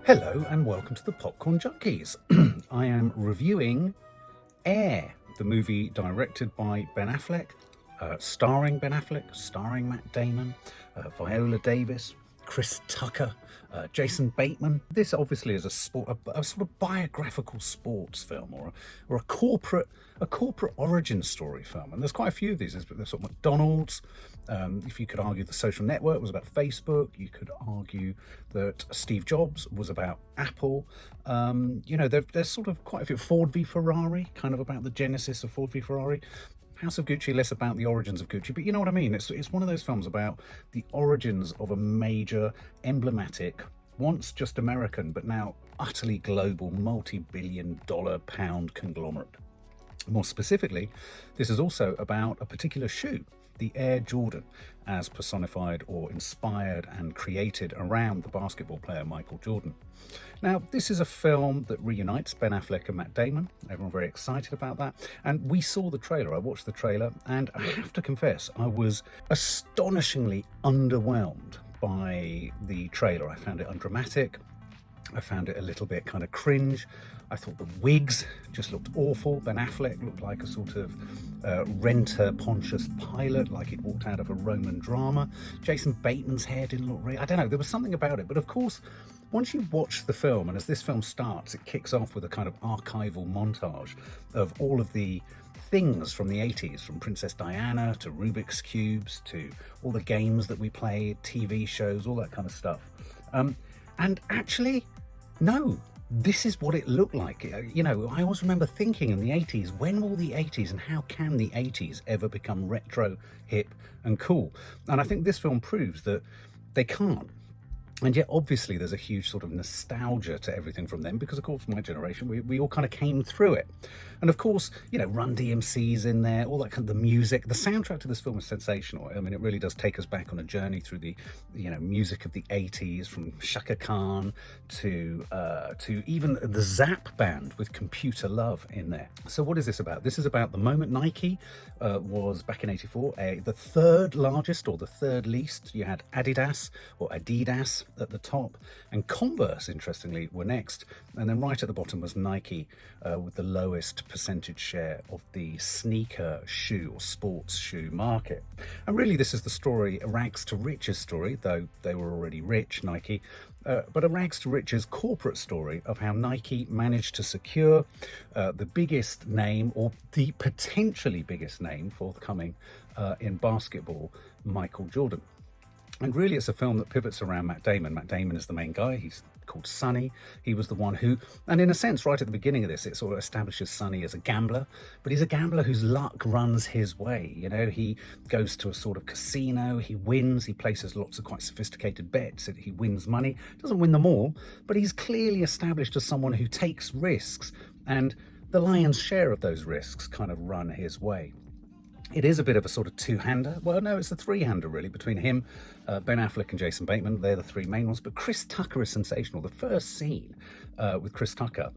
Hello and welcome to the Popcorn Junkies. I am reviewing Air, the movie directed by Ben Affleck, starring Ben Affleck, starring Matt Damon, Viola Davis, Chris Tucker, Jason Bateman. This obviously is a sort of biographical sports film or a corporate origin story film. And there's quite a few of these. There's sort of McDonald's. If you could argue the Social Network was about Facebook, you could argue that Steve Jobs was about Apple. There's sort of quite a few. Ford v Ferrari, kind of about the genesis of Ford v Ferrari. House of Gucci, less about the origins of Gucci, but you know what I mean. It's one of those films about the origins of a major, emblematic, once just American, but now utterly global, multi-billion-dollar pound conglomerate. More specifically, this is also about a particular shoe, the Air Jordan, as personified or inspired and created around the basketball player Michael Jordan. Now, this is a film that reunites Ben Affleck and Matt Damon. Everyone very excited about that. And we saw the trailer. I watched the trailer, and I have to confess, I was astonishingly underwhelmed by the trailer. I found it undramatic. I found it a little bit kind of cringe. I thought the wigs just looked awful. Ben Affleck looked like a sort of renter Pontius Pilate, like he'd walked out of a Roman drama. Jason Bateman's hair didn't look real. I don't know, there was something about it. But of course, once you watch the film, and as this film starts, it kicks off with a kind of archival montage of all of the things from the 80s, from Princess Diana to Rubik's Cubes to all the games that we played, TV shows, all that kind of stuff. And actually, no, this is what it looked like. I always remember thinking in the 80s, when will the 80s and how can the 80s ever become retro, hip and cool? And I think this film proves that they can't. And yet, obviously, there's a huge sort of nostalgia to everything from them because, of course, my generation, we all kind of came through it. And, of course, Run DMC's in there, all that kind of the music. The soundtrack to this film is sensational. I mean, it really does take us back on a journey through the, music of the 80s, from Shaka Khan to even the Zap band with Computer Love in there. So what is this about? This is about the moment Nike was, back in 84, the third largest or the third least. You had Adidas or Adidas at the top, and Converse, interestingly, were next, and then right at the bottom was Nike with the lowest percentage share of the sneaker shoe or sports shoe market. And really this is the story, a rags to riches story, though they were already rich, Nike, but a rags to riches corporate story of how Nike managed to secure the biggest name, or the potentially biggest name forthcoming in basketball, Michael Jordan. And really, it's a film that pivots around Matt Damon. Matt Damon is the main guy. He's called Sonny. He was the one who, and in a sense, right at the beginning of this, it sort of establishes Sonny as a gambler, but he's a gambler whose luck runs his way. He goes to a sort of casino, he wins, he places lots of quite sophisticated bets, he wins money, doesn't win them all, but he's clearly established as someone who takes risks, and the lion's share of those risks kind of run his way. It is a bit of a sort of two-hander. Well, no, it's a three-hander, really, between him, Ben Affleck and Jason Bateman. They're the three main ones. But Chris Tucker is sensational. The first scene with Chris Tucker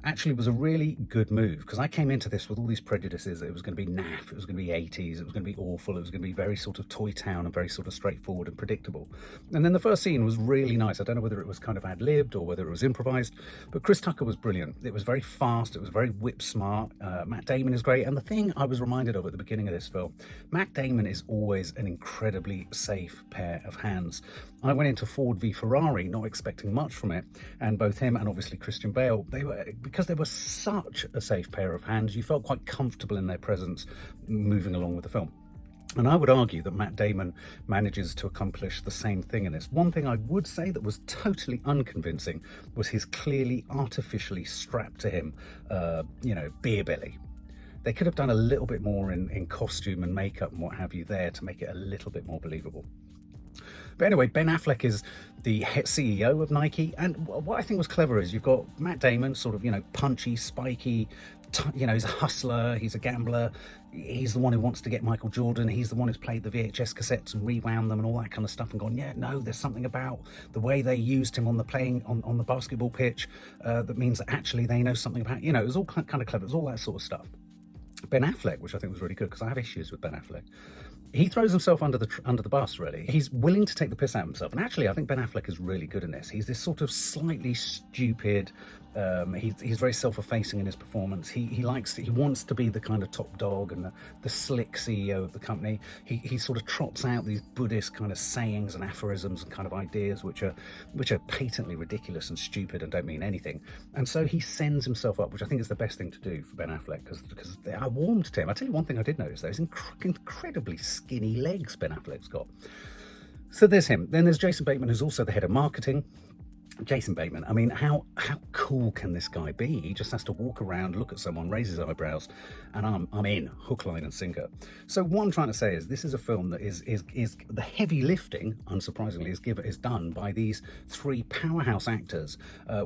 actually was a really good move, because I came into this with all these prejudices that it was going to be naff, it was going to be 80s, it was going to be awful, it was going to be very sort of Toy Town and very sort of straightforward and predictable. And then the first scene was really nice. I don't know whether it was kind of ad-libbed or whether it was improvised, but Chris Tucker was brilliant. It was very fast, it was very whip smart. Matt Damon is great, and the thing I was reminded of at the beginning of this film, Matt Damon is always an incredibly safe pair of hands. I went into Ford v Ferrari not expecting much from it, and both him and obviously Christian Bale, because they were such a safe pair of hands, you felt quite comfortable in their presence moving along with the film. And I would argue that Matt Damon manages to accomplish the same thing in this. One thing I would say that was totally unconvincing was his clearly artificially strapped to him, beer belly. They could have done a little bit more in costume and makeup and what have you there to make it a little bit more believable. But anyway, Ben Affleck is the CEO of Nike, and what I think was clever is you've got Matt Damon, sort of, punchy, spiky, he's a hustler, he's a gambler, he's the one who wants to get Michael Jordan, he's the one who's played the VHS cassettes and rewound them and all that kind of stuff and gone, there's something about the way they used him on the basketball pitch that means that actually they know something about, it was all kind of clever, it was all that sort of stuff. Ben Affleck, which I think was really good, because I have issues with Ben Affleck, he throws himself under the bus, really. He's willing to take the piss out of himself. And actually, I think Ben Affleck is really good in this. He's this sort of slightly stupid, he's very self-effacing in his performance. He wants to be the kind of top dog and the slick CEO of the company. He sort of trots out these Buddhist kind of sayings and aphorisms and kind of ideas which are patently ridiculous and stupid and don't mean anything. And so he sends himself up, which I think is the best thing to do for Ben Affleck, because I warmed to him. I tell you one thing I did notice though, is incredibly skinny legs Ben Affleck's got. So there's him. Then there's Jason Bateman, who's also the head of marketing. Jason Bateman, I mean, how cool can this guy be? He just has to walk around, look at someone, raise his eyebrows, and I'm in, hook, line, and sinker. So what I'm trying to say is this is a film that is the heavy lifting, unsurprisingly, is done by these three powerhouse actors,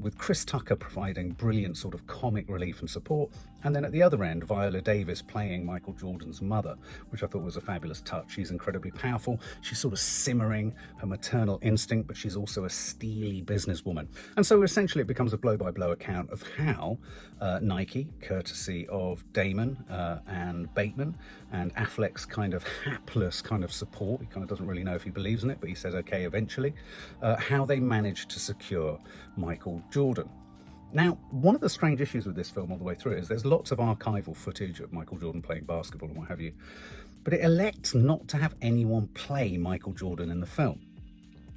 with Chris Tucker providing brilliant sort of comic relief and support, and then at the other end, Viola Davis playing Michael Jordan's mother, which I thought was a fabulous touch. She's incredibly powerful. She's sort of simmering her maternal instinct, but she's also a steely businesswoman. And so essentially it becomes a blow-by-blow account of how Nike, courtesy of Damon and Bateman, and Affleck's kind of hapless kind of support, he kind of doesn't really know if he believes in it, but he says okay eventually, how they managed to secure Michael Jordan. Now, one of the strange issues with this film all the way through is there's lots of archival footage of Michael Jordan playing basketball and what have you, but it elects not to have anyone play Michael Jordan in the film.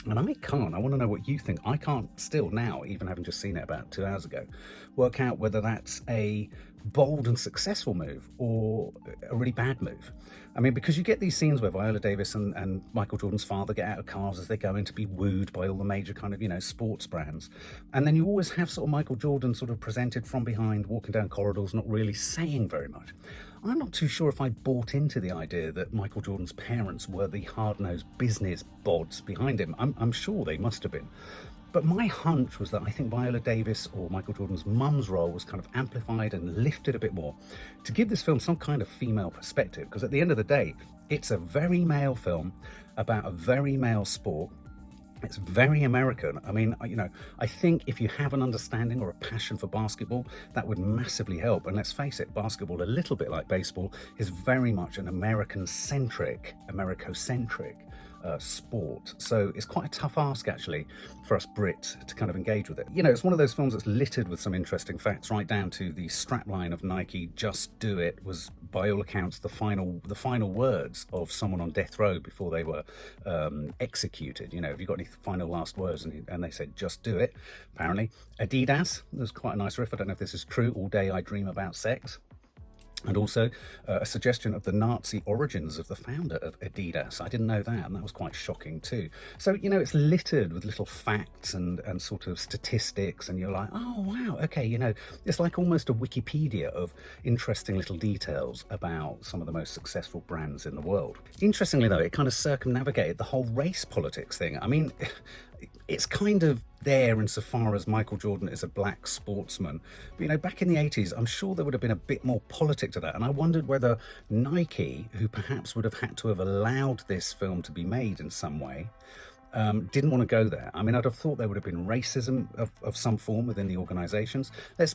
And I want to know what you think. I can't still now, even having just seen it about 2 hours ago, work out whether that's a bold and successful move or a really bad move. I mean, because you get these scenes where Viola Davis and Michael Jordan's father get out of cars as they go in to be wooed by all the major kind of, sports brands. And then you always have sort of Michael Jordan sort of presented from behind, walking down corridors, not really saying very much. I'm not too sure if I bought into the idea that Michael Jordan's parents were the hard-nosed business bods behind him. I'm sure they must have been. But my hunch was that I think Viola Davis or Michael Jordan's mum's role was kind of amplified and lifted a bit more to give this film some kind of female perspective, because at the end of the day, it's a very male film about a very male sport. It's very American. I mean, I think if you have an understanding or a passion for basketball, that would massively help. And let's face it, basketball, a little bit like baseball, is very much an Americocentric sport. So it's quite a tough ask, actually, for us Brits to kind of engage with it. It's one of those films that's littered with some interesting facts, right down to the strapline of Nike, "Just do it," was, by all accounts, the final words of someone on death row before they were executed. Have you got any final last words? And they said, "Just do it," apparently. Adidas, there's quite a nice riff. I don't know if this is true. "All day I dream about sex." And also a suggestion of the Nazi origins of the founder of Adidas. I didn't know that, and that was quite shocking too. So, it's littered with little facts and sort of statistics, and you're like, oh, wow, okay, it's like almost a Wikipedia of interesting little details about some of the most successful brands in the world. Interestingly, though, it kind of circumnavigated the whole race politics thing. I mean, it's kind of there insofar as Michael Jordan is a black sportsman. But, back in the 80s, I'm sure there would have been a bit more politic to that. And I wondered whether Nike, who perhaps would have had to have allowed this film to be made in some way, didn't want to go there. I mean, I'd have thought there would have been racism of some form within the organizations. Let's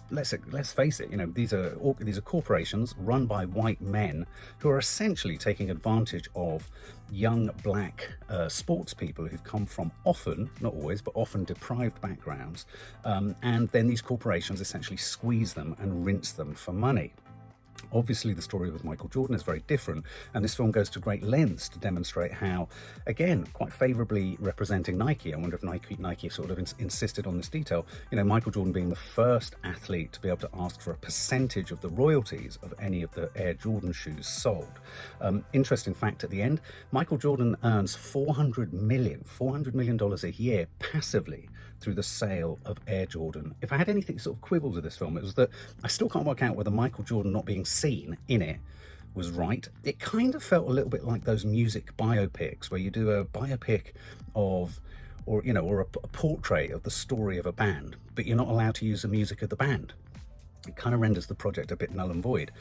face it, these are corporations run by white men who are essentially taking advantage of young black sports people who've come from often, not always, but often deprived backgrounds. And then these corporations essentially squeeze them and rinse them for money. Obviously, the story with Michael Jordan is very different, and this film goes to great lengths to demonstrate how, again, quite favourably representing Nike. I wonder if Nike sort of insisted on this detail. Michael Jordan being the first athlete to be able to ask for a percentage of the royalties of any of the Air Jordan shoes sold. Interesting fact at the end, Michael Jordan earns $400 million a year passively through the sale of Air Jordan. If I had anything sort of quibbles with this film, it was that I still can't work out whether Michael Jordan not being seen in it was right. It kind of felt a little bit like those music biopics where you do a biopic of, or a portrait of the story of a band, but you're not allowed to use the music of the band. It kind of renders the project a bit null and void.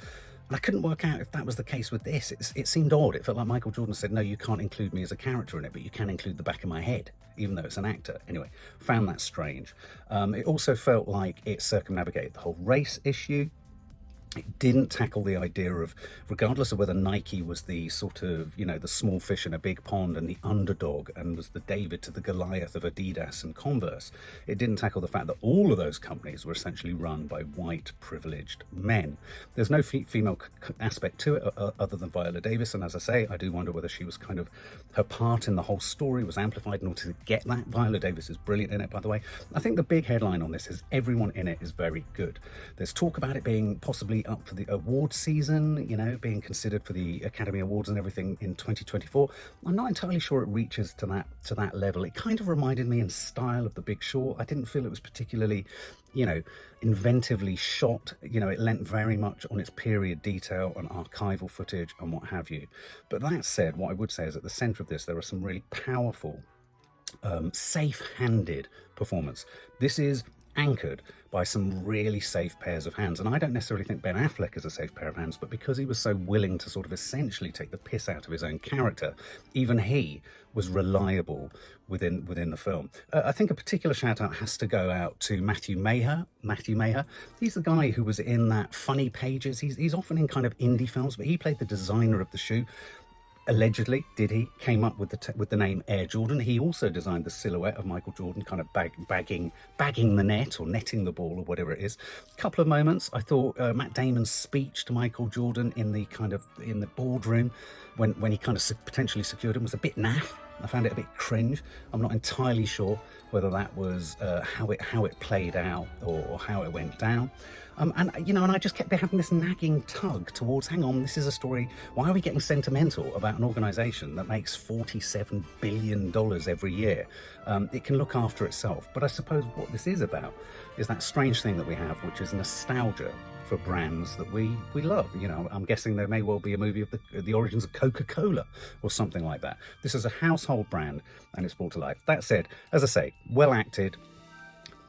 And I couldn't work out if that was the case with this. It seemed odd. It felt like Michael Jordan said, no, you can't include me as a character in it, but you can include the back of my head, even though it's an actor. Anyway, found that strange. It also felt like it circumnavigated the whole race issue. It didn't tackle the idea of, regardless of whether Nike was the sort of, the small fish in a big pond and the underdog and was the David to the Goliath of Adidas and Converse, it didn't tackle the fact that all of those companies were essentially run by white privileged men. There's no female aspect to it other than Viola Davis, and as I say, I do wonder whether she was kind of, her part in the whole story was amplified in order to get that. Viola Davis is brilliant in it, by the way. I think the big headline on this is everyone in it is very good. There's talk about it being possibly up for the award season, being considered for the Academy Awards and everything in 2024. I'm not entirely sure it reaches to that level. It kind of reminded me in style of The Big Short. I didn't feel it was particularly, inventively shot. It lent very much on its period detail and archival footage and what have you. But that said, what I would say is at the centre of this, there are some really powerful, safe-handed performance. This is anchored by some really safe pairs of hands, and I don't necessarily think Ben Affleck is a safe pair of hands, but because he was so willing to sort of essentially take the piss out of his own character, even he was reliable within the film. I think a particular shout out has to go out to Matthew Maher. He's the guy who was in that Funny Pages. He's often in kind of indie films, but he played the designer of the shoe. Allegedly, came up with the name Air Jordan. He also designed the silhouette of Michael Jordan, kind of bagging the net or netting the ball or whatever it is. A couple of moments, I thought Matt Damon's speech to Michael Jordan in the boardroom when he kind of potentially secured him was a bit naff. I found it a bit cringe. I'm not entirely sure whether that was how it played out or how it went down. And I just kept having this nagging tug towards, hang on, this is a story. Why are we getting sentimental about an organisation that makes $47 billion every year? It can look after itself. But I suppose what this is about is that strange thing that we have, which is nostalgia for brands that we love. I'm guessing there may well be a movie of the origins of Coca-Cola or something like that. This is a household brand and it's brought to life. That said, as I say, well acted.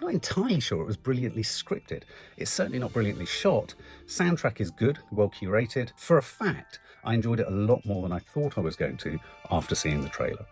Not entirely sure it was brilliantly scripted. It's certainly not brilliantly shot. Soundtrack is good, well curated. For a fact, I enjoyed it a lot more than I thought I was going to after seeing the trailer.